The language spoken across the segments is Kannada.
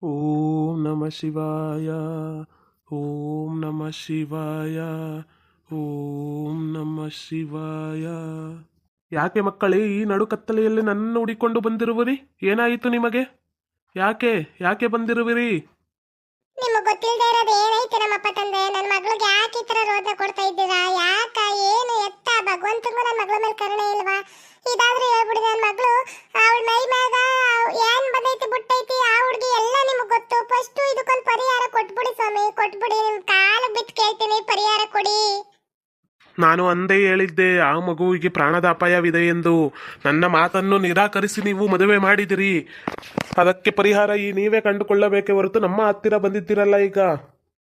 ಓಂ ನಮಃ ಶಿವಾಯ. ಓಂ ನಮಃ ಶಿವಾಯ. ಓಂ ನಮಃ ಶಿವಾಯ. ಯಾಕೆ ಮಕ್ಕಳೇ ಈ ನಡುಕತ್ತಲೆಯಲ್ಲಿ ನನ್ನನ್ನು ಹುಡಿಕೊಂಡು ಬಂದಿರುವಿರಿ? ಏನಾಯಿತು ನಿಮಗೆ? ಯಾಕೆ ಯಾಕೆ ಬಂದಿರುವಿರಿ? ನಿಮಗೆ ಗೊತ್ತಿಲ್ಲದೆ ಇರೋದು ಏನೈತೆ ನಮ್ಮಪ್ಪ ತಂದೆ? ನನ್ನ ಮಗಳಿಗೆ ಯಾಕೆ ಈ ತರ ರೋದ ಕೊಡ್ತಾ ಇದ್ದೀರಾ? ಯಾಕ ಏನು ಎತ್ತ ಭಗವಂತಂಗೂ ನನ್ನ ಮಗಳ ಮೇಲೆ ಕರುಣೆ ಇಲ್ವಾ? ಇದಾದ್ರೂ ಹೇಳ್ಬಿಡಿ, ನನ್ನ ಮಗಳು ಅವಳ ಮೈ ಮ್ಯಾಗ ಏನ್ ಬಂದೈತಿ ಬಿಟ್ಟೈತಿ ಆ ಹುಡುಗಿ ಎಲ್ಲ ನಿಮಗೆ ಗೊತ್ತು. ಫಸ್ಟ್ ಇದಕ್ಕೊಂದು ಪರಿಹಾರ ಕೊಟ್ಬಿಡಿ ಸ್ವಾಮಿ, ಕೊಟ್ಬಿಡಿ. ನಿಮ್ ಕಾಲು ಬಿಟ್ಟು ಕೇಳ್ತೀನಿ, ಪರಿಹಾರ ಕೊಡಿ. ನಾನು ಅಂದೇ ಹೇಳಿದ್ದೆ ಆ ಮಗುವಿಗೆ ಪ್ರಾಣದ ಅಪಾಯವಿದೆ ಎಂದು. ನನ್ನ ಮಾತನ್ನು ನಿರಾಕರಿಸಿ ನೀವು ಮದುವೆ ಮಾಡಿದಿರಿ. ಅದಕ್ಕೆ ಪರಿಹಾರ ನೀವೇ ಕಂಡುಕೊಳ್ಳಬೇಕೇ ಹೊರತು ನಮ್ಮ ಹತ್ತಿರ ಬಂದಿದ್ದೀರಲ್ಲ ಈಗ.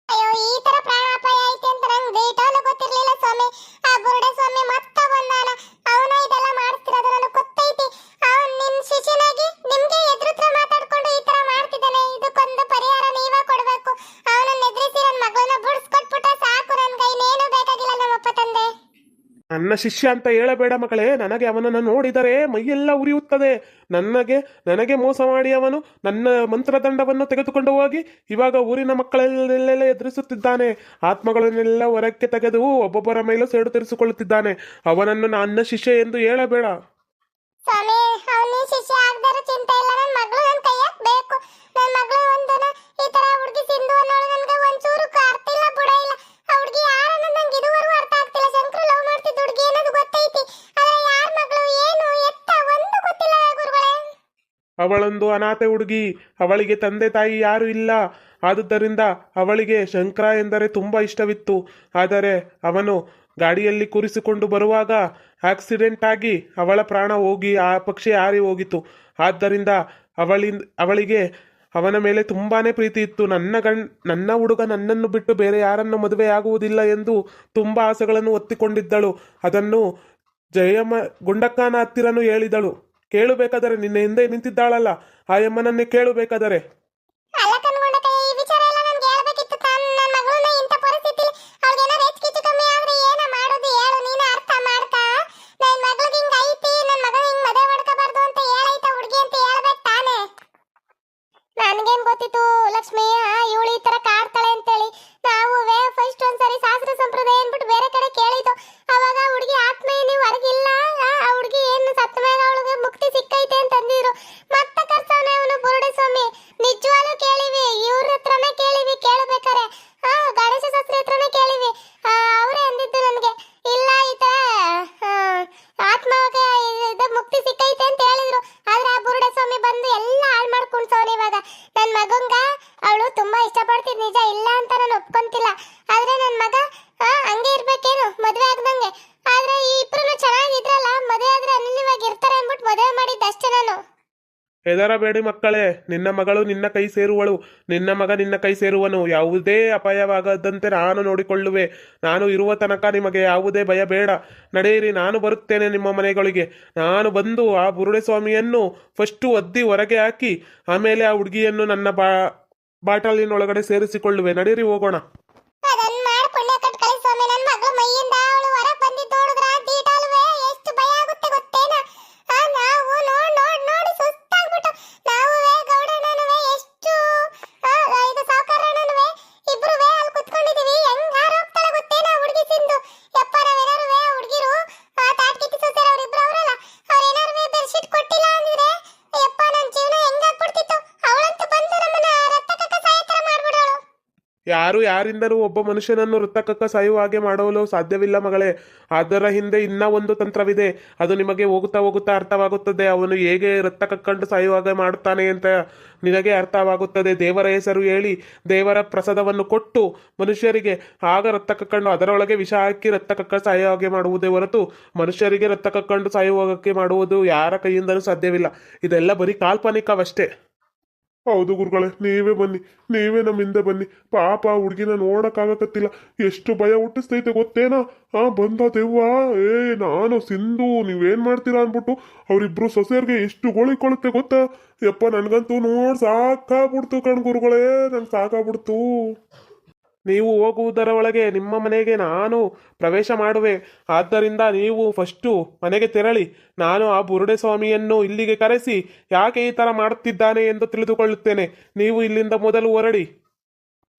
ಅಯ್ಯೋ, ಈ ತರ ಪ್ರಾಣಾಪಾಯ ಐತೆ ಅಂತ ನಂಗೆ ಡೇಟಾನು ಗೊತ್ತಿರ್ಲಿಲ್ಲ ಸ್ವಾಮಿ. ಆ ಬುರುಡೆ ಸ್ವಾಮಿ ಮತ್ತ ಬಂದಾನ, ಅವನ ಇದೆಲ್ಲ ಮಾಡ್ತಿರೋದು ನನಗೆ ಗೊತ್ತೈತಿ. ಅವನ್ ನಿಮ್ ಶಿಷ್ಯನಾಗಿ ನಿಮ್ಗೆ ಎದುರುತ್ರ ಮಾತಾಡ್ಕೊಂಡು ಈ ತರ ಮಾಡ್ತಿದ್ದಾನೆ. ಇದಕ್ಕೊಂದು ಪರಿಹಾರ ನೀವೇ ಕೊಡ್ಬೇಕು. ಅವನನ್ನ ಎದುರಿಸಿ ನನ್ನ ಮಗಳನ್ನ ಬಿಡಿಸ್ಕೊಟ್ಬಿಟ್ರೆ ಸಾಕು, ನನ್ಗೆ ಇನ್ನೇನು ಬೇಕಾಗಿಲ್ಲ ನಮ್ಮಪ್ಪ ತಂದೆ. ನನ್ನ ಶಿಷ್ಯ ಅಂತ ಹೇಳಬೇಡ ಮಗಳೇ. ನನಗೆ ಅವನನ್ನು ನೋಡಿದರೆ ಮೈಯೆಲ್ಲ ಉರಿಯುತ್ತದೆ. ನನಗೆ ಮೋಸ ಮಾಡಿ ಅವನು ನನ್ನ ಮಂತ್ರದಂಡವನ್ನು ತೆಗೆದುಕೊಂಡು ಹೋಗಿ ಇವಾಗ ಊರಿನ ಮಕ್ಕಳೆಲ್ಲ ಎದುರಿಸುತ್ತಿದ್ದಾನೆ. ಆತ್ಮಗಳನ್ನೆಲ್ಲ ಹೊರಕ್ಕೆ ತೆಗೆದು ಒಬ್ಬೊಬ್ಬರ ಮೇಲೂ ಸೇಡು ತೀರಿಸಿಕೊಳ್ಳುತ್ತಿದ್ದಾನೆ. ಅವನನ್ನು ನನ್ನ ಶಿಷ್ಯ ಎಂದು ಹೇಳಬೇಡ. ಸ್ವಾಮಿ, ಅವನ ಶಿಷ್ಯ ಆಗದಾರ ಚಿಂತೆ ಇಲ್ಲ. ನನ್ನ ಮಗಳು ನನ್ನ ಕೈಯಾಗ ಬೇಕು. ನನ್ನ ಮಗಳು ಒಂದನ ಈ ತರ ಹುಡುಗಿ ಸಿಂಧು ಅನ್ನೋಳು ನನಗೆ ಒಂಚೂರು ಅರ್ಥ ಇಲ್ಲ, ಬುಡ ಇಲ್ಲ. ಆ ಹುಡುಗಿ ಯಾರನ್ನ ನಂಗೆ ಇದುವರೆಗೂ ಅರ್ಥ ಆಗ್ತಿಲ್ಲ. ಶಂಕರು ಲವ್ ಮಾಡ್ತಿದ್ದ ಹುಡುಗಿ ಅನ್ನೋದು ಗೊತ್ತೈತಿ, ಆದ್ರೆ ಯಾರ ಮಗಳು ಏನು ಎತ್ತ ಒಂದು ಗೊತ್ತಿಲ್ಲ ಗುರುಗಳೇ. ಅವಳೊಂದು ಅನಾಥೆ ಹುಡುಗಿ. ಅವಳಿಗೆ ತಂದೆ ತಾಯಿ ಯಾರು ಇಲ್ಲ. ಆದುದರಿಂದ ಅವಳಿಗೆ ಶಂಕರ ಎಂದರೆ ತುಂಬ ಇಷ್ಟವಿತ್ತು. ಆದರೆ ಅವನು ಗಾಡಿಯಲ್ಲಿ ಕೂರಿಸಿಕೊಂಡು ಬರುವಾಗ ಆಕ್ಸಿಡೆಂಟ್ ಆಗಿ ಅವಳ ಪ್ರಾಣ ಹೋಗಿ ಆ ಪಕ್ಷಿ ಹಾರಿ ಹೋಗಿತು. ಆದ್ದರಿಂದ ಅವಳಿಗೆ ಅವನ ಮೇಲೆ ತುಂಬಾನೇ ಪ್ರೀತಿ ಇತ್ತು. ನನ್ನ ಹುಡುಗ ನನ್ನನ್ನು ಬಿಟ್ಟು ಬೇರೆ ಯಾರನ್ನು ಮದುವೆ ಆಗುವುದಿಲ್ಲ ಎಂದು ತುಂಬ ಆಸೆಗಳನ್ನು ಒತ್ತಿಕೊಂಡಿದ್ದಳು. ಅದನ್ನು ಜಯಮ್ಮ ಗುಂಡಕ್ಕನ ಹತ್ತಿರನು ಹೇಳಿದಳು. ಕೇಳಬೇಕಾದರೆ ನಿನ್ನ ಹಿಂದೆ ನಿಂತಿದ್ದಾಳಲ್ಲ ಆ ಯಮ್ಮನನ್ನೇ ಕೇಳಬೇಕಾದರೆ. ಅಲ್ಲ ಕನ್ಗೊಂಡಕ್ಕೆ ಈ ವಿಚಾರ ಎಲ್ಲ ನನಗೆ ಹೇಳ್ಬೇಕಿತ್ತು. ನನ್ನ ಮಗಳನ್ನ ಇಂಥ ಪರಿಸ್ಥಿತಿ ಅವಳಿಗೆ ಏನಾರ ಹೆಚ್ಚು ಕಮ್ಮಿ ಆದ್ರೆ ಏನ ಮಾಡೋದು ಹೇಳು, ನೀನು ಅರ್ಥ ಮಾಡ್ಕಾ. ನನ್ನ ಮಗಳಿಗೆ ಹಿಂಗ ಐತಿ, ನನ್ನ ಮಗಳ ಹಿಂಗ್ ಮದುವೆ ಮಾಡ್ಕೋಬಾರ್ದು ಅಂತ ಹೇಳೈತ ಹುಡುಗಿ ಅಂತ ಹೇಳ್ಬೇಕು ತಾನೆ. ನನ್ಗೇನ್ ಗೊತ್ತಿತ್ತು ಲಕ್ಷ್ಮಿ ಇವಳು ಈ ತರ ಕಾಡ್ತಾಳೆ ಅಂತೇಳಿ. ನಾವು ಫಸ್ಟ್ ಒಂದ್ಸರಿ ಶಾಸ್ತ್ರ ಸಂಪ್ರದಾಯ ಅಂದ್ಬಿಟ್ಟು ಬೇರೆ ಕಡೆ ಕೇಳಿದ್ದು. ಅವಾಗ ಹುಡುಗಿ ಆತ್ಮ ನೀವು ಹೊರಗಿಲ್ಲ, ಆ ಹುಡುಗಿ ಏನು ಸತ್ತ ಮೇಲೆ ಅವಳಿಗೆ ಮುಕ್ತಿ ಸಿಕ್ಕೈತೆ ಅಂತ ಅಂದಿದ್ರು. ಮತ್ತ ಕರ್ಸವನೆ ಅವನು ಬುರುಡೆ ಸ್ವಾಮಿ. ನಿಜವಾಗ್ಲೂ ಕೇಳಿವಿ, ಇವ್ರ ಹತ್ರನೇ ಕೇಳಿವಿ. ಕೇಳಬೇಕಾರೆ ಗಣೇಶ ಶಾಸ್ತ್ರಿ ಹತ್ರನೇ ಕೇಳಿವಿ. ಅವರೇ ಅಂದಿದ್ದು ನನಗೆ, ಇಲ್ಲ ಈ ತರ ಆತ್ಮಗೆ ಮುಕ್ತಿ ಸಿಕ್ಕೈತೆ ಅಂತ ಹೇಳಿದ್ರು. ಆದ್ರೆ ಆ ಬುರುಡೆ ಸ್ವಾಮಿ ಬಂದು ಎಲ್ಲ ಹಾಳು ಮಾಡ್ಕೊಂಡ್ಸವನು. ಇವಾಗ ನನ್ನ ಮಗಂಗ ಅವಳು ತುಂಬಾ ಇಷ್ಟಪಡ್ತಿದ್ ನಿಜ, ಇಲ್ಲ ಅಂತ ನಾನು ಒಪ್ಕೊಂತಿಲ್ಲ. ಆದ್ರೆ ನನ್ನ ಮಗ ಹಂಗೆ ಇರ್ಬೇಕೇನು ಮದುವೆ ಆಗ್ದಂಗೆ. ಆದ್ರೆ ಈ ಇಬ್ರು ಚೆನ್ನಾಗಿದ್ರಲ್ಲ, ಮದುವೆ ಆದ್ರೆ ಅನ್ಯವಾಗಿ ಇರ್ತಾರೆ ಅಂದ್ಬಿಟ್ಟು ಮದುವೆ ಮಾಡಿದ್ದಷ್ಟೇ ನಾನು. ಹೆದರಬೇಡಿ ಮಕ್ಕಳೇ. ನಿನ್ನ ಮಗಳು ನಿನ್ನ ಕೈ ಸೇರುವಳು, ನಿನ್ನ ಮಗ ನಿನ್ನ ಕೈ ಸೇರುವನು. ಯಾವುದೇ ಅಪಾಯವಾಗದಂತೆ ನಾನು ನೋಡಿಕೊಳ್ಳುವೆ. ನಾನು ಇರುವ ತನಕ ನಿಮಗೆ ಯಾವುದೇ ಭಯ ಬೇಡ. ನಡೆಯಿರಿ, ನಾನು ಬರುತ್ತೇನೆ ನಿಮ್ಮ ಮನೆಗಳಿಗೆ. ನಾನು ಬಂದು ಆ ಬುರುಡೆ ಸ್ವಾಮಿಯನ್ನು ಫಸ್ಟು ಒದ್ದಿ ಹೊರಗೆ ಹಾಕಿ ಆಮೇಲೆ ಆ ಹುಡುಗಿಯನ್ನು ನನ್ನ ಬಾಟಲಿನೊಳಗಡೆ ಸೇರಿಸಿಕೊಳ್ಳುವೆ. ನಡೀರಿ, ಹೋಗೋಣ. ಅದನ್ನ ಮಾಡ್ಕೊಂಡೆ ಕಟ್ ಕಳಿ ಸ್ವಾಮಿ. ನನ್ನ ಮಗಳು ಮೈಯಿಂದ ಅವಳು ಹೊರಗೆ ಬಂದಿದ್ದು ನೋಡಿದ್ರ ಡೀಟಲ್ವೇ ಎಷ್ಟು ಭಯ ಆಗುತ್ತೆ ಗೊತ್ತೇನಾ? ನಾವು ನೋಡಿ ಸುಸ್ತಾಗ್ಬಿಟ್ಟು ನಾವು ಗೌಡಣ್ಣನವೇ ಎಷ್ಟು ಇದು ಸಾವುಕಾರಣ್ಣನವೇ ಇಬ್ರುವೇ ಅಲ್ಲಿ ಕುತ್ಕೊಂಡಿದೀವಿ. ಹೆಂಗ್ ಹೋಗ್ತಾಳೆ ಗೊತ್ತೇನಾ ಹುಡುಗಿ ಸಿಂಧು? ಯಪ್ಪ, ನಾವೇನಾರುವೇ ಹುಡುಗಿರು ತಾಟ್ಕಿತ್ತಿ ಸೊಸೆರ ಅವ್ರಿಬ್ರು ಅವರಲ್ಲ, ಅವ್ರೇನಾರುವೇ ಬೆಡ್ಶೀಟ್ ಕೊಟ್ಟಿಲ್ಲ ಅಂದಿದ್ರೆ ಯಪ್ಪ ನನ್ನ ಜೀವನ ಹೆಂಗಾಗ್ಬಿಡ್ತಿತ್ತು. ಅವಳಂತೂ ಬಂದು ನಮ್ಮನ್ನ ರಕ್ತ ಕಕ್ಕ ಸಾಯೋ ಥರ ಮಾಡ್ಬಿಡೋಳು. ಯಾರು ಯಾರಿಂದಲೂ ಒಬ್ಬ ಮನುಷ್ಯನನ್ನು ವೃತ್ತಕಕ್ಕ ಸಾಯುವ ಹಾಗೆ ಮಾಡಲು ಸಾಧ್ಯವಿಲ್ಲ ಮಗಳೇ. ಅದರ ಹಿಂದೆ ಇನ್ನ ಒಂದು ತಂತ್ರವಿದೆ. ಅದು ನಿಮಗೆ ಹೋಗುತ್ತಾ ಹೋಗುತ್ತಾ ಅರ್ಥವಾಗುತ್ತದೆ. ಅವನು ಹೇಗೆ ರಕ್ತ ಕಕ್ಕೊಂಡು ಸಾಯುವಾಗ ಮಾಡುತ್ತಾನೆ ಅಂತ ನಿನಗೆ ಅರ್ಥವಾಗುತ್ತದೆ. ದೇವರ ಹೆಸರು ಹೇಳಿ ದೇವರ ಪ್ರಸಾದವನ್ನು ಕೊಟ್ಟು ಮನುಷ್ಯರಿಗೆ ಆಗ ರಕ್ತ ಕಕ್ಕೊಂಡು ಅದರೊಳಗೆ ವಿಷ ಹಾಕಿ ರಕ್ತ ಕಕ್ಕ ಸಾಯುವ ಹಾಗೆ ಮಾಡುವುದೇ ಹೊರತು ಮನುಷ್ಯರಿಗೆ ರಕ್ತ ಕಕ್ಕೊಂಡು ಸಾಯುವಾಗಕ್ಕೆ ಮಾಡುವುದು ಯಾರ ಕೈಯಿಂದಲೂ ಸಾಧ್ಯವಿಲ್ಲ. ಇದೆಲ್ಲ ಬರೀ ಕಾಲ್ಪನಿಕವಷ್ಟೇ. ಹೌದು ಗುರುಗಳೇ, ನೀವೇ ಬನ್ನಿ, ನೀವೇ ನಮ್ಮ ಹಿಂದೆ ಬನ್ನಿ. ಪಾಪ ಹುಡುಗಿನ ನೋಡಕ್ಕಾಗಕತ್ತಿಲ್ಲ, ಎಷ್ಟು ಭಯ ಹುಟ್ಟಿಸ್ತೈತೆ ಗೊತ್ತೇನಾ? ಬಂದ ದೆವ್ವ. ನಾನು ಸಿಂಧು ನೀವೇನ್ ಮಾಡ್ತೀರಾ ಅನ್ಬಿಟ್ಟು ಅವ್ರಿಬ್ರು ಸೊಸೆಯರ್ಗೆ ಎಷ್ಟು ಗೋಳಿಕೊಳ್ಳುತ್ತೆ ಗೊತ್ತಾ? ಯಪ್ಪ, ನನ್ಗಂತೂ ಸಾಕಾಗ್ಬಿಡ್ತು ಕಣ್ ಗುರುಗಳೇ, ನಂಗೆ ಸಾಕಾಗ್ಬಿಡ್ತು. ನೀವು ಹೋಗುವುದರ ಒಳಗೆ ನಿಮ್ಮ ಮನೆಗೆ ನಾನು ಪ್ರವೇಶ ಮಾಡುವೆ. ಆದ್ದರಿಂದ ನೀವು ಫಸ್ಟು ಮನೆಗೆ ತೆರಳಿ ನಾನು ಆ ಬುರುಡೆ ಸ್ವಾಮಿಯನ್ನು ಇಲ್ಲಿಗೆ ಕರೆಸಿ ಯಾಕೆ ಈ ಥರ ಮಾಡುತ್ತಿದ್ದಾನೆ ಎಂದು ತಿಳಿದುಕೊಳ್ಳುತ್ತೇನೆ. ನೀವು ಇಲ್ಲಿಂದ ಮೊದಲು ಹೊರಡಿ.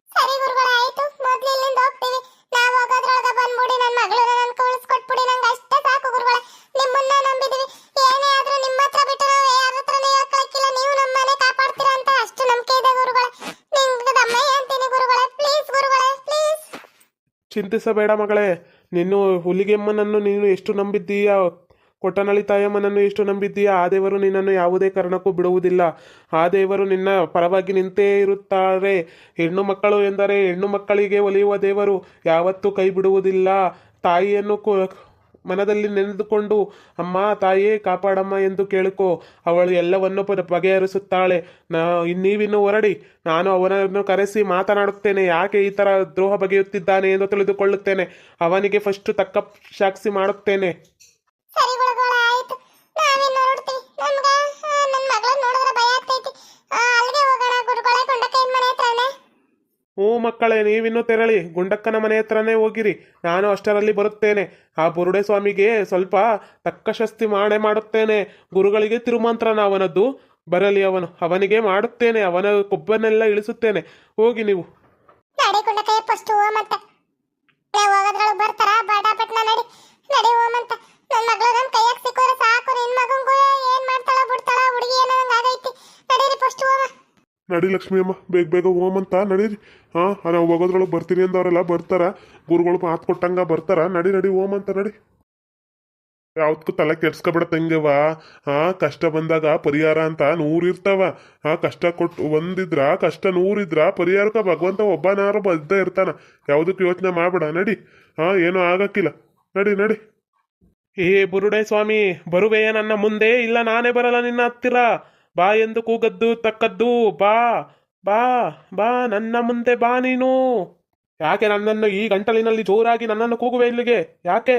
ಸರಿ ಗುರುಗಳೇ, ಆಯ್ತು. ಮೊದ್ಲು ಇಲ್ಲಿಂದ ಹೋಗ್ತೀವಿ. ನಾವು ಹೋಗೋದ್ರೊಳಗ ಬಂದ್ಬಿಡಿ, ನನ್ನ ಮಗಳನ್ನ ನನ್ ಕಳಿಸ್ಕೊಟ್ಬಿಡಿ. ನಂಗೆ ಅಷ್ಟೇ ಸಾಕು ಗುರುಗಳೇ. ನಿಮ್ಮನ್ನ ನಂಬಿದೀವಿ. ಏನೇ ಆದ್ರೂ ನಿಮ್ಮ ಹತ್ರ ಬಿಟ್ಟು ನಾವು ಯಾರ ಹತ್ರನೇ ಹೇಳ್ಕೊಳಕ್ಕಿಲ್ಲ. ನೀವು ನಮ್ಮನೆ ಕಾಪಾಡ್ತೀರಾ ಅಂತ ಅಷ್ಟು ನಂಬಿಕೆ ಇದೆ ಗುರುಗಳೇ. ನಿಮ್ಗೆ ದಮ್ಮಯ್ಯ ಅಂತೀನಿ ಗುರುಗಳೇ. ಪ್ಲೀಸ್ ಗುರುಗಳೇ, ಪ್ಲೀಸ್. ಚಿಂತಿಸಬೇಡ ಮಗಳೇ. ನೀನು ಹುಲಿಗೆಮ್ಮನನ್ನು ನೀನು ಎಷ್ಟು ನಂಬಿದ್ದೀಯಾ, ಕೊಟ್ಟನಳಿ ತಾಯಮ್ಮನನ್ನು ಎಷ್ಟು ನಂಬಿದ್ದೀಯಾ, ಆ ದೇವರು ನಿನ್ನನ್ನು ಯಾವುದೇ ಕಾರಣಕ್ಕೂ ಬಿಡುವುದಿಲ್ಲ. ಆ ದೇವರು ನಿನ್ನ ಪರವಾಗಿ ನಿಂತೇ ಇರುತ್ತಾರೆ. ಹೆಣ್ಣು ಮಕ್ಕಳು ಎಂದರೆ ಹೆಣ್ಣು ಮಕ್ಕಳಿಗೆ ಒಲಿಯುವ ದೇವರು ಯಾವತ್ತೂ ಕೈ ಬಿಡುವುದಿಲ್ಲ. ತಾಯಿಯನ್ನು ಮನದಲ್ಲಿ ನೆನೆದುಕೊಂಡು ಅಮ್ಮ ತಾಯಿಯೇ ಕಾಪಾಡಮ್ಮ ಎಂದು ಕೇಳಿಕೊ, ಅವಳು ಎಲ್ಲವನ್ನು ಬಗೆಹರಿಸುತ್ತಾಳೆ. ನೀವಿನ್ನು ಹೊರಡಿ. ನಾನು ಅವನನ್ನು ಕರೆಸಿ ಮಾತನಾಡುತ್ತೇನೆ. ಯಾಕೆ ಈ ಥರ ದ್ರೋಹ ಬಗೆಯುತ್ತಿದ್ದಾನೆ ಎಂದು ತಿಳಿದುಕೊಳ್ಳುತ್ತೇನೆ. ಅವನಿಗೆ ಫಸ್ಟ್ ತಕ್ಕ ಸಾಕ್ಷಿ ಮಾಡುತ್ತೇನೆ. ಸರಿ ಗುರುಗಳೇ, ಆಯ್ತು. ನಾವಿನ್ನು ಹೊರಡ್ತೀವಿ. ನಮ್ಗ ನನ್ನ ಮಗಳನ್ನ ನೋಡಿದ್ರೆ ಭಯ ಆಗ್ತೈತಿ. ಅಲ್ಲಿಗೆ ಹೋಗೋಣ ಗುರುಗಳೇ, ಗುಂಡಕ್ಕಯ್ಯನ ಮನೆ ಹತ್ರನೇ. ಹ್ಞೂ ಮಕ್ಕಳೇ, ನೀವಿನ್ನೂ ತೆರಳಿ ಗುಂಡಕ್ಕನ ಮನೆ ಹತ್ರನೇ ಹೋಗಿರಿ. ನಾನು ಅಷ್ಟರಲ್ಲಿ ಬರುತ್ತೇನೆ. ಆ ಬುರುಡೆ ಸ್ವಾಮಿಗೆ ಸ್ವಲ್ಪ ತಕ್ಕ ಶಾಸ್ತಿ ಮಾಡುತ್ತೇನೆ. ಗುರುಗಳಿಗೆ ತಿರುಮಂತ್ರನ ಅವನದ್ದು. ಬರಲಿ, ಅವನಿಗೆ ಮಾಡುತ್ತೇನೆ. ಅವನ ಕೊಬ್ಬನ್ನೆಲ್ಲ ಇಳಿಸುತ್ತೇನೆ. ಹೋಗಿ ನೀವು. ನಡಿ ಗುಂಡಕ್ಕಯ್ಯ, ಫಸ್ಟ್ ಹೋಮಂತ. ನಾವು ಹೋಗೋದ್ರೊಳಗೆ ಬರ್ತಾರ ಬಾಡಾಪಟ್ನ. ನಡಿ ನಡಿ ಹೋಮಂತ. ನನ್ನ ಮಗಳು ನನ್ನ ಕೈಯಾಗ ಸಿಕ್ಕೋರೆ ಸಾಕು. ನಿನ್ ಮಗಂಗೂ ಏನ್ ಮಾಡ್ತಾಳ ಬಿಡ್ತಾಳ ಹುಡುಗಿ ಏನೋ ಹಂಗಾಗೈತಿ. ನಡೀರಿ ಫಸ್ಟ್ ಹೋಮ. ನಡಿ ಲಕ್ಷ್ಮಿ ಅಮ್ಮ, ಬೇಗ ಬೇಗ ಹೋಮಂತ ನಡೀರಿ. ನಾವು ಹೋಗೋದ್ರೊಳಗೆ ಬರ್ತೀನಿ ಅಂದವರೆಲ್ಲ ಬರ್ತಾರ. ಗುರುಗಳು ಮಾತು ಕೊಟ್ಟಂಗ ಬರ್ತಾರ. ನಡಿ ನಡಿ ಹೋಮಂತ ನಡಿ. ಯಾವ್ದಕ್ಕೂ ತಲೆ ಕೆಡ್ಸ್ಕೊಬಿಡ ತಂಗೆವಾ. ಕಷ್ಟ ಬಂದಾಗ ಪರಿಹಾರ ಅಂತ 100 ಇರ್ತಾವ. ಕಷ್ಟ ಕೊಟ್ಟು ಒಂದಿದ್ರ ಕಷ್ಟ 100 ಇದ್ರ ಪರಿಹಾರಕ್ಕ ಭಗವಂತ ಒಬ್ಬನಾರು ಬದ್ದ ಇರ್ತಾನ. ಯಾವ್ದಕ್ಕೆ ಯೋಚನೆ ಮಾಡ್ಬೇಡ. ನಡಿ. ಏನೂ ಆಗಕ್ಕಿಲ್ಲ. ನಡಿ ನಡಿ. ಏ ಬುರುಡೆ ಸ್ವಾಮಿ, ಬರುವೆಯ ನನ್ನ ಮುಂದೆ? ಇಲ್ಲ ನಾನೇ ಬರಲ್ಲ ನಿನ್ನ ಹತ್ತಿರ. ಬಾ ಎಂದು ಕೂಗದ್ದು ತಕ್ಕದ್ದು. ಬಾ ಬಾ ಬಾ, ನನ್ನ ಮುಂದೆ ಬಾ ನೀನು. ಯಾಕೆ ನನ್ನನ್ನು ಈ ಗಂಟಲಿನಲ್ಲಿ ಜೋರಾಗಿ ನನ್ನನ್ನು ಕೂಗುವೆ ಇಲ್ಲಿಗೆ? ಯಾಕೆ?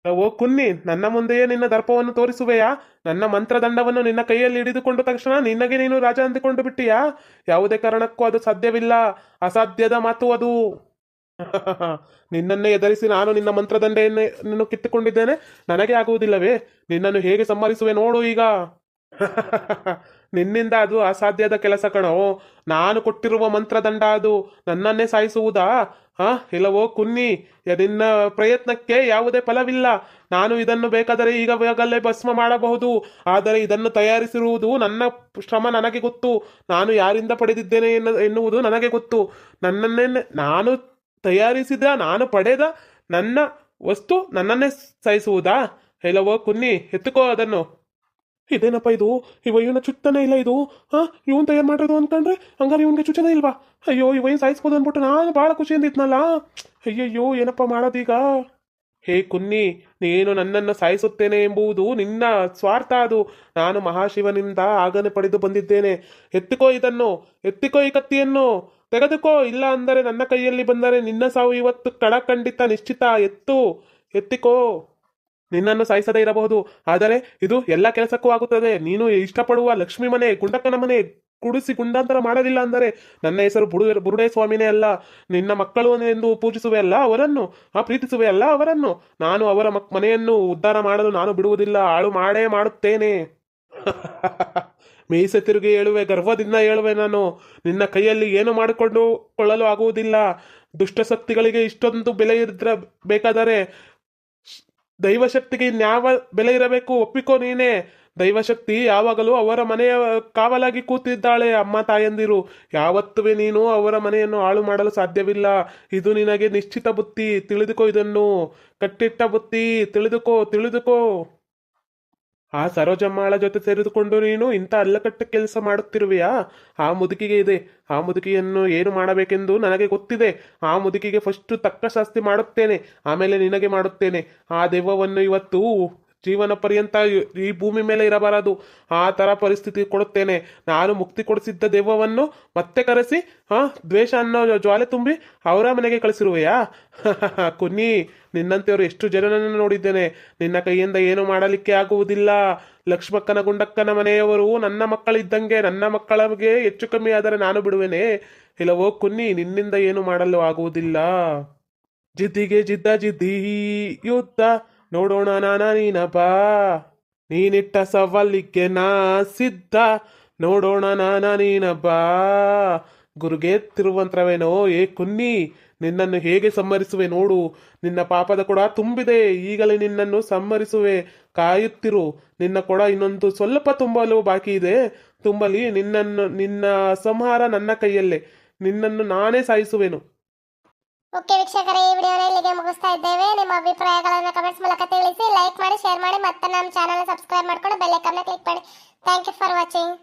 ಓ ಕುನ್ನಿ, ನನ್ನ ಮುಂದೆಯೇ ನಿನ್ನ ದರ್ಪವನ್ನು ತೋರಿಸುವೆಯಾ? ನನ್ನ ಮಂತ್ರದಂಡವನ್ನು ನಿನ್ನ ಕೈಯಲ್ಲಿ ಹಿಡಿದುಕೊಂಡು ತಕ್ಷಣ ನಿನ್ನಗೆ ನೀನು ರಾಜ ಅಂದುಕೊಂಡು ಬಿಟ್ಟಿಯಾ? ಯಾವುದೇ ಕಾರಣಕ್ಕೂ ಅದು ಸಾಧ್ಯವಿಲ್ಲ. ಅಸಾಧ್ಯದ ಮಾತು ಅದು. ನಿನ್ನನ್ನೇ ಎದುರಿಸಿ ನಾನು ನಿನ್ನ ಮಂತ್ರದಂಡೆಯನ್ನು ಕಿತ್ತುಕೊಂಡಿದ್ದೇನೆ. ನನಗೆ ಆಗುವುದಿಲ್ಲವೇ? ನಿನ್ನನ್ನು ಹೇಗೆ ಸಂಹರಿಸುವೆ ನೋಡು ಈಗ. ನಿನ್ನಿಂದ ಅದು ಅಸಾಧ್ಯದ ಕೆಲಸ ಕಣೋ. ನಾನು ಕೊಟ್ಟಿರುವ ಮಂತ್ರದಂಡ ಅದು. ನನ್ನನ್ನೇ ಸಾಯಿಸುವುದಾ? ಇಲ್ಲವೋ ಕುನ್ನಿ, ನಿನ್ನ ಪ್ರಯತ್ನಕ್ಕೆ ಯಾವುದೇ ಫಲವಿಲ್ಲ. ನಾನು ಇದನ್ನು ಬೇಕಾದರೆ ಈಗಲೇ ಭಸ್ಮ ಮಾಡಬಹುದು. ಆದರೆ ಇದನ್ನು ತಯಾರಿಸಿರುವುದು ನನ್ನ ಶ್ರಮ ನನಗೆ ಗೊತ್ತು. ನಾನು ಯಾರಿಂದ ಪಡೆದಿದ್ದೇನೆ ಎನ್ನುವುದು ನನಗೆ ಗೊತ್ತು. ನನ್ನನ್ನೇ ನಾನು ತಯಾರಿಸಿದ, ನಾನು ಪಡೆದ ನನ್ನ ವಸ್ತು ನನ್ನನ್ನೇ ಸಾಯಿಸುವುದಾ? ಇಲ್ಲವೋ ಕುನ್ನಿ, ಎತ್ತುಕೋ ಅದನ್ನು. ಇದೇನಪ್ಪ ಇದು? ಇವನ ಚುಚ್ಚನೇ ಇಲ್ಲ ಇದು. ಇವನ್ ತಯಾರು ಮಾಡೋದು ಅನ್ಕೊಂಡ್ರೆ ಹಂಗಾರೆ ಇವನ್ಗೆ ಚುಚ್ಚನೇ ಇಲ್ವಾ? ಅಯ್ಯೋ, ಇವನ್ ಸಾಯಿಸ್ಬೋದು ಅಂದ್ಬಿಟ್ಟು ನಾನು ಭಾಳ ಖುಷಿಯಿಂದ ಇದ್ನಲ್ಲ. ಅಯ್ಯಯ್ಯೋ, ಏನಪ್ಪ ಮಾಡೋದೀಗ? ಹೇ ಕುನ್ನಿ, ನೀನು ನನ್ನನ್ನು ಸಾಯಿಸುತ್ತೇನೆ ಎಂಬುದು ನಿನ್ನ ಸ್ವಾರ್ಥ. ಅದು ನಾನು ಮಹಾಶಿವನಿಂದ ಆಜ್ಞೆ ಪಡೆದು ಬಂದಿದ್ದೇನೆ. ಎತ್ತಿಕೋ ಇದನ್ನು, ಎತ್ತಿಕೋ ಈ ಕತ್ತಿಯನ್ನು, ತೆಗೆದುಕೋ. ಇಲ್ಲ ಅಂದರೆ ನನ್ನ ಕೈಯಲ್ಲಿ ಬಂದರೆ ನಿನ್ನ ಸಾವು ಇವತ್ತು ಖಂಡಿತ ನಿಶ್ಚಿತ. ಎತ್ತಿಕೋ. ನಿನ್ನನ್ನು ಸಾಯಿಸದೇ ಇರಬಹುದು, ಆದರೆ ಇದು ಎಲ್ಲ ಕೆಲಸಕ್ಕೂ ಆಗುತ್ತದೆ. ನೀನು ಇಷ್ಟಪಡುವ ಲಕ್ಷ್ಮಿ ಮನೆ, ಗುಂಡಕ್ಕನ ಮನೆ ಕುಡಿಸಿ ಗುಂಡಾಂತರ ಮಾಡಲಿಲ್ಲ ಅಂದರೆ ನನ್ನ ಹೆಸರು ಬುರುಡೆ ಸ್ವಾಮಿನೇ ಅಲ್ಲ. ನಿನ್ನ ಮಕ್ಕಳು ಎಂದು ಪೂಜಿಸುವೆ ಅಲ್ಲ ಅವರನ್ನು, ಪ್ರೀತಿಸುವೆ ಅಲ್ಲ ಅವರನ್ನು. ನಾನು ಅವರ ಮನೆಯನ್ನು ಉದ್ಧಾರ ಮಾಡಲು ನಾನು ಬಿಡುವುದಿಲ್ಲ. ಹಾಳು ಮಾಡೇ ಮಾಡುತ್ತೇನೆ. ಮೀಸೆ ತಿರುಗಿ ಹೇಳುವೆ, ಗರ್ವದಿಂದ ಹೇಳುವೆ. ನಾನು ನಿನ್ನ ಕೈಯಲ್ಲಿ ಏನು ಮಾಡಿಕೊಳ್ಳಲು ಆಗುವುದಿಲ್ಲ. ದುಷ್ಟಶಕ್ತಿಗಳಿಗೆ ಇಷ್ಟೊಂದು ಬೆಲೆ ಬೇಕಾದರೆ ದೈವಶಕ್ತಿಗೆ ಇನ್ಯಾವ ಬೆಲೆ ಇರಬೇಕು? ಒಪ್ಪಿಕೋ ನೀನೇ. ದೈವಶಕ್ತಿ ಯಾವಾಗಲೂ ಅವರ ಮನೆಯ ಕಾವಲಾಗಿ ಕೂತಿದ್ದಾಳೆ. ಅಮ್ಮ ತಾಯಂದಿರು, ಯಾವತ್ತೂ ನೀನು ಅವರ ಮನೆಯನ್ನು ಹಾಳು ಮಾಡಲು ಸಾಧ್ಯವಿಲ್ಲ. ಇದು ನಿನಗೆ ನಿಶ್ಚಿತ ಬುತ್ತಿ. ತಿಳಿದುಕೋ ಇದನ್ನು. ಕಟ್ಟಿಟ್ಟ ಬುತ್ತಿ. ತಿಳಿದುಕೋ. ಆ ಸರೋಜಮ್ಮಾಳ ಜೊತೆ ಸೇರಿದುಕೊಂಡು ನೀನು ಇಂಥ ಅಲ್ಲಕಟ್ಟ ಕೆಲಸ ಮಾಡುತ್ತಿರುವೆಯಾ? ಆ ಮುದುಕಿಗೆ ಇದೆ. ಆ ಮುದುಕಿಯನ್ನು ಏನು ಮಾಡಬೇಕೆಂದು ನನಗೆ ಗೊತ್ತಿದೆ. ಆ ಮುದುಕಿಗೆ ಫಸ್ಟ್ ತಕ್ಕ ಶಾಸ್ತಿ ಮಾಡುತ್ತೇನೆ, ಆಮೇಲೆ ನಿನಗೆ ಮಾಡುತ್ತೇನೆ. ಆ ದೆವ್ವವನ್ನು ಇವತ್ತು ಜೀವನ ಪರ್ಯಂತ ಈ ಭೂಮಿ ಮೇಲೆ ಇರಬಾರದು. ಆ ಥರ ಪರಿಸ್ಥಿತಿ ಕೊಡುತ್ತೇನೆ. ನಾನು ಮುಕ್ತಿ ಕೊಡಿಸಿದ್ದ ದೆವ್ವವನ್ನು ಮತ್ತೆ ಕರೆಸಿ ದ್ವೇಷ ಅನ್ನೋ ಜ್ವಾಲೆ ತುಂಬಿ ಅವರ ಮನೆಗೆ ಕಳಿಸಿರುವೆಯಾ? ಕುನ್ನಿ, ನಿನ್ನಂತೆಯವರು ಎಷ್ಟು ಜನನನ್ನು ನೋಡಿದ್ದೇನೆ. ನಿನ್ನ ಕೈಯಿಂದ ಏನು ಮಾಡಲಿಕ್ಕೆ ಆಗುವುದಿಲ್ಲ. ಲಕ್ಷ್ಮಕ್ಕನ ಗುಂಡಕ್ಕನ ಮನೆಯವರು ನನ್ನ ಮಕ್ಕಳಿದ್ದಂಗೆ. ನನ್ನ ಮಕ್ಕಳಿಗೆ ಹೆಚ್ಚು ಕಮ್ಮಿ ಆದರೆ ನಾನು ಬಿಡುವೆನೆ? ಇಲ್ಲವೋ ಕುನ್ನಿ, ನಿನ್ನಿಂದ ಏನು ಮಾಡಲು ಆಗುವುದಿಲ್ಲ. ಜಿದ್ದಿಗೆ ಜಿದ್ದಿ ಯುದ್ಧ ನೋಡೋಣ ನೀನ ಬಾ. ನೀನಿಟ್ಟ ಸವಾಲಿಗೆ ನಾ ಸಿದ್ಧ, ನೋಡೋಣ ನೀನ ಬಾ. ಗುರುಗೆ ತಿರುವಂತ್ರವೇನೋ ಏ ಕುನ್ನಿ, ನಿನ್ನನ್ನು ಹೇಗೆ ಸಂಹರಿಸುವೆ ನೋಡು. ನಿನ್ನ ಪಾಪದ ಕೊಡ ತುಂಬಿದೆ, ಈಗಲೇ ನಿನ್ನನ್ನು ಸಂಹರಿಸುವೆ. ಕಾಯುತ್ತಿರು. ನಿನ್ನ ಕೊಡ ಇನ್ನೊಂದು ಸ್ವಲ್ಪ ತುಂಬಲು ಬಾಕಿ ಇದೆ. ತುಂಬಲಿ. ನಿನ್ನ ಸಂಹಾರ ನನ್ನ ಕೈಯಲ್ಲೇ. ನಿನ್ನನ್ನು ನಾನೇ ಸಾಯಿಸುವೆನು. ಓಕೆ ವೀಕ್ಷಕರೇ, ಈ ವಿಡಿಯೋನ ಇಲ್ಲಿಗೆ ಮುಗಿಸ್ತಾ ಇದ್ದೇವೆ. ನಿಮ್ಮ ಅಭಿಪ್ರಾಯಗಳನ್ನು ಕಮೆಂಟ್ಸ್ ಮೂಲಕ ತಿಳಿಸಿ. ಲೈಕ್ ಮಾಡಿ, ಶೇರ್ ಮಾಡಿ, ಮತ್ತೆ ನಮ್ಮ ಚಾನಲ್ ಸಬ್ಸ್ಕ್ರೈಬ್ ಮಾಡ್ಕೊಂಡು ಬೆಲ್ ಐಕಾನ್ನ ಕ್ಲಿಕ್ ಮಾಡಿ. Thank you for watching.